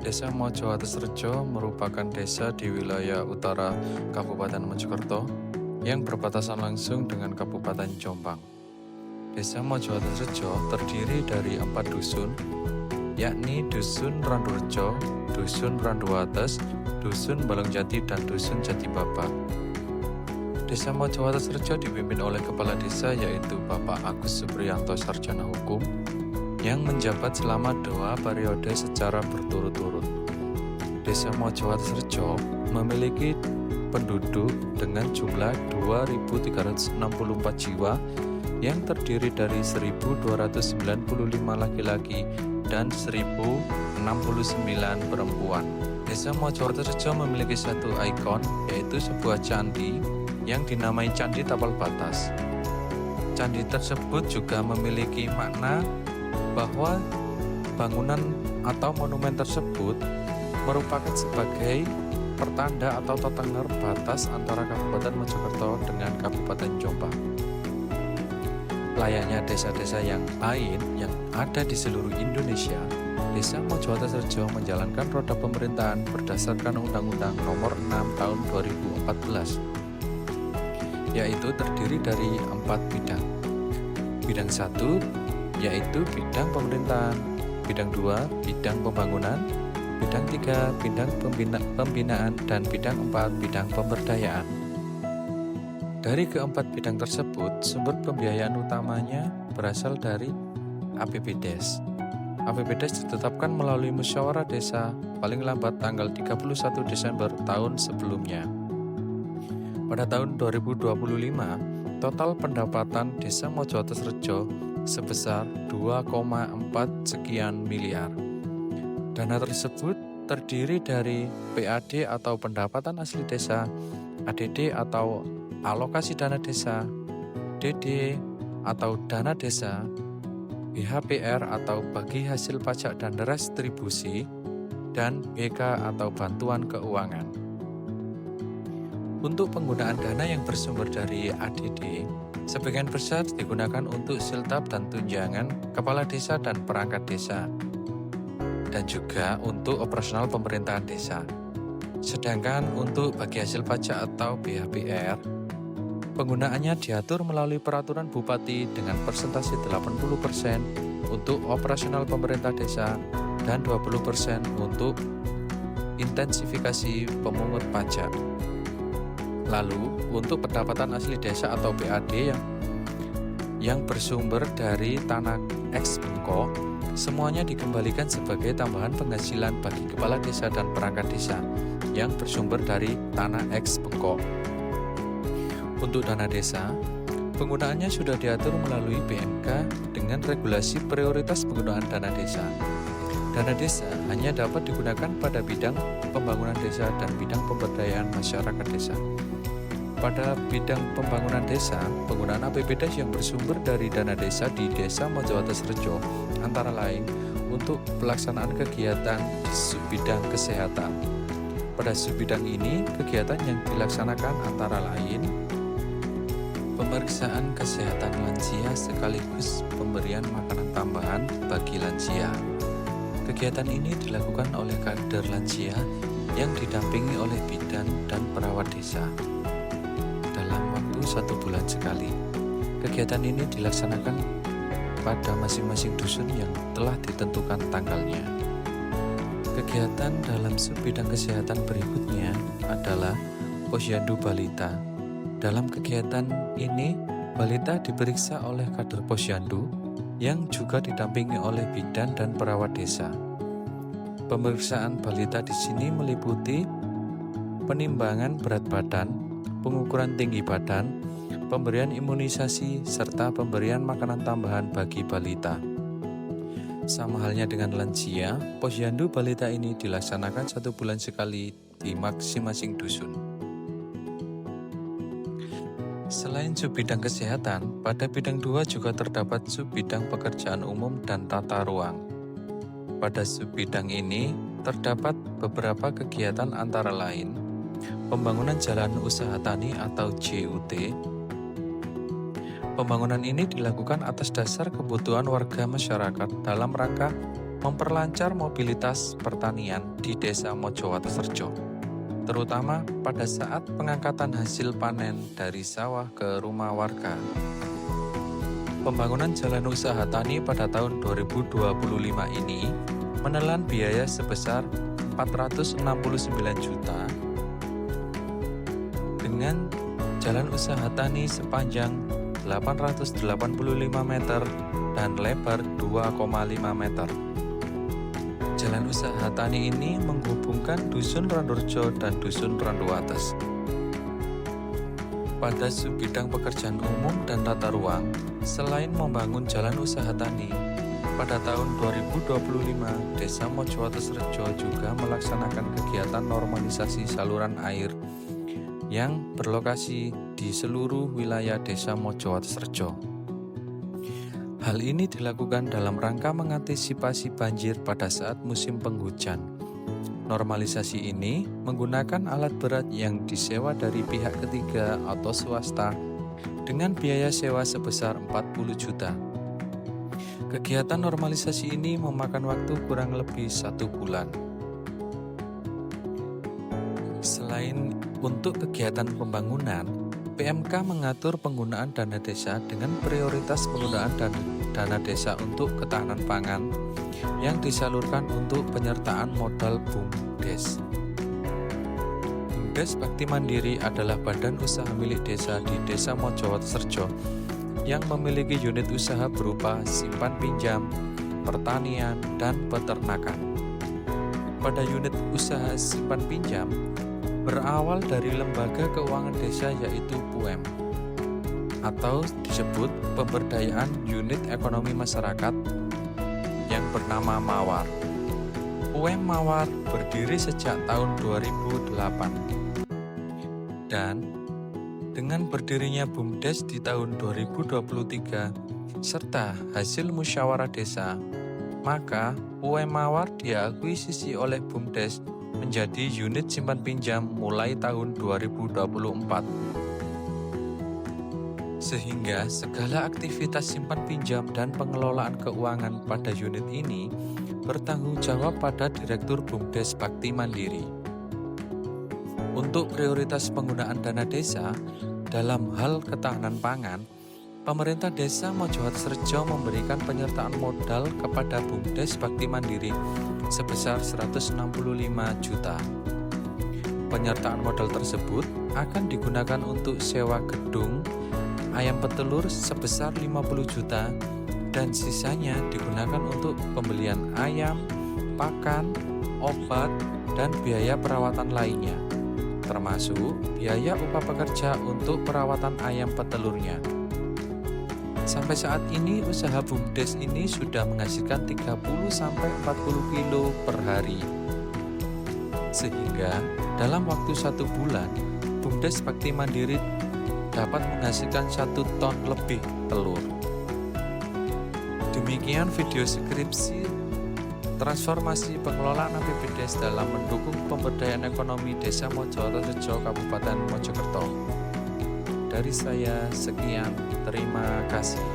Desa Mojoatesrejo merupakan desa di wilayah utara Kabupaten Mojokerto yang berbatasan langsung dengan Kabupaten Jombang. Desa Mojoatesrejo terdiri dari 4 dusun, yakni Dusun Randurejo, Dusun Randuates, Dusun Balengjati, dan Dusun Jatibaba. Desa Mojoatesrejo dipimpin oleh kepala desa yaitu Bapak Agus Supriyanto Sarjana Hukum yang menjabat selama 2 periode secara berturut-turut. Desa Mojoatesrejo memiliki penduduk dengan jumlah 2.364 jiwa yang terdiri dari 1.295 laki-laki dan 1.069 perempuan. Desa Mojoatesrejo memiliki satu ikon, yaitu sebuah candi yang dinamai Candi Tapal Batas. Candi tersebut juga memiliki makna bahwa bangunan atau monumen tersebut merupakan sebagai pertanda atau tetenger batas antara Kabupaten Mojokerto dengan Kabupaten Jombang. Layaknya desa-desa yang lain yang ada di seluruh Indonesia, Desa Mojoatesrejo menjalankan roda pemerintahan berdasarkan Undang-Undang Nomor 6 Tahun 2014, yaitu terdiri dari 4 bidang. Bidang 1 yaitu bidang pemerintahan, bidang 2 bidang pembangunan, bidang 3 bidang pembinaan, dan bidang 4 bidang pemberdayaan. Dari keempat bidang tersebut, sumber pembiayaan utamanya berasal dari APBDes. APBDes ditetapkan melalui musyawarah desa paling lambat tanggal 31 Desember tahun sebelumnya. Pada tahun 2025, total pendapatan Desa Mojoatesrejo sebesar 2,4 sekian miliar. Dana tersebut terdiri dari PAD atau pendapatan asli desa, ADD atau alokasi dana desa, DD atau dana desa, BHPR atau bagi hasil pajak dan restribusi, dan BK atau bantuan keuangan. Untuk penggunaan dana yang bersumber dari ADD, sebagian besar digunakan untuk siltap dan tunjangan kepala desa dan perangkat desa, dan juga untuk operasional pemerintahan desa. Sedangkan untuk bagi hasil pajak atau BHPR, penggunaannya diatur melalui peraturan bupati dengan persentase 80% untuk operasional pemerintah desa dan 20% untuk intensifikasi pemungut pajak. Lalu, untuk pendapatan asli desa atau PAD yang bersumber dari tanah eks bengkok, semuanya dikembalikan sebagai tambahan penghasilan bagi kepala desa dan perangkat desa yang bersumber dari tanah eks bengkok. Untuk dana desa, penggunaannya sudah diatur melalui PMK dengan regulasi prioritas penggunaan dana desa. Dana desa hanya dapat digunakan pada bidang pembangunan desa dan bidang pemberdayaan masyarakat desa. Pada bidang pembangunan desa, penggunaan APBDes yang bersumber dari dana desa di Desa Mojoatesrejo antara lain untuk pelaksanaan kegiatan di subbidang kesehatan. Pada subbidang ini, kegiatan yang dilaksanakan antara lain pemeriksaan kesehatan lansia sekaligus pemberian makanan tambahan bagi lansia. Kegiatan ini dilakukan oleh kader lansia yang didampingi oleh bidan dan perawat desa dalam waktu 1 bulan sekali. Kegiatan ini dilaksanakan pada masing-masing dusun yang telah ditentukan tanggalnya. Kegiatan dalam subbidang kesehatan berikutnya adalah Posyandu Balita. Dalam kegiatan ini, balita diperiksa oleh kader Posyandu yang juga didampingi oleh bidan dan perawat desa. Pemeriksaan balita di sini meliputi penimbangan berat badan, pengukuran tinggi badan, pemberian imunisasi, serta pemberian makanan tambahan bagi balita. Sama halnya dengan lansia, posyandu balita ini dilaksanakan 1 bulan sekali di masing-masing dusun. Selain subbidang kesehatan, pada bidang 2 juga terdapat subbidang pekerjaan umum dan tata ruang. Pada subbidang ini terdapat beberapa kegiatan antara lain pembangunan jalan usaha tani atau JUT. Pembangunan ini dilakukan atas dasar kebutuhan warga masyarakat dalam rangka memperlancar mobilitas pertanian di Desa Mojowaterserjo, terutama pada saat pengangkatan hasil panen dari sawah ke rumah warga. Pembangunan jalan usaha tani pada tahun 2025 ini menelan biaya sebesar 469 juta dengan jalan usaha tani sepanjang 885 meter dan lebar 2,5 meter. Jalan usaha tani ini menghubungkan Dusun Randurjo dan Dusun Randuates. Pada subbidang pekerjaan umum dan tata ruang, selain membangun jalan usaha tani, pada tahun 2025 Desa Mojowaterserjo juga melaksanakan kegiatan normalisasi saluran air yang berlokasi di seluruh wilayah Desa Mojowaterserjo. Hal ini dilakukan dalam rangka mengantisipasi banjir pada saat musim penghujan. Normalisasi ini menggunakan alat berat yang disewa dari pihak ketiga atau swasta dengan biaya sewa sebesar 40 juta. Kegiatan normalisasi ini memakan waktu kurang lebih 1 bulan. Selain untuk kegiatan pembangunan, PMK mengatur penggunaan dana desa dengan prioritas penggunaan dana desa untuk ketahanan pangan yang disalurkan untuk penyertaan modal BUMDes. BUMDes Bakti Mandiri adalah badan usaha milik desa di Desa Mojowaterserjo yang memiliki unit usaha berupa simpan pinjam, pertanian, dan peternakan. Pada unit usaha simpan pinjam, berawal dari lembaga keuangan desa yaitu PUEM atau disebut pemberdayaan unit ekonomi masyarakat yang bernama Mawar. PUEM Mawar berdiri sejak tahun 2008 dan dengan berdirinya BUMDes di tahun 2023 serta hasil musyawarah desa, maka PUEM Mawar diakuisisi oleh BUMDes menjadi unit simpan pinjam mulai tahun 2024. Sehingga segala aktivitas simpan pinjam dan pengelolaan keuangan pada unit ini bertanggung jawab pada Direktur BUMDes Bakti Mandiri. Untuk prioritas penggunaan dana desa dalam hal ketahanan pangan, pemerintah Desa Mojowaterserjo memberikan penyertaan modal kepada BUMDes Bakti Mandiri sebesar 165 juta. Penyertaan modal tersebut akan digunakan untuk sewa gedung ayam petelur sebesar 50 juta dan sisanya digunakan untuk pembelian ayam, pakan, obat, dan biaya perawatan lainnya, termasuk biaya upah pekerja untuk perawatan ayam petelurnya. Sampai saat ini usaha BUMDes ini sudah menghasilkan 30-40 kilo per hari. Sehingga dalam waktu 1 bulan, BUMDes Bakti Mandiri dapat menghasilkan 1 ton lebih telur. Demikian video skripsi transformasi pengelolaan APBDes dalam mendukung pemberdayaan ekonomi Desa Mojowaterserjo Kabupaten Mojokerto. Dari saya, sekian. Terima kasih.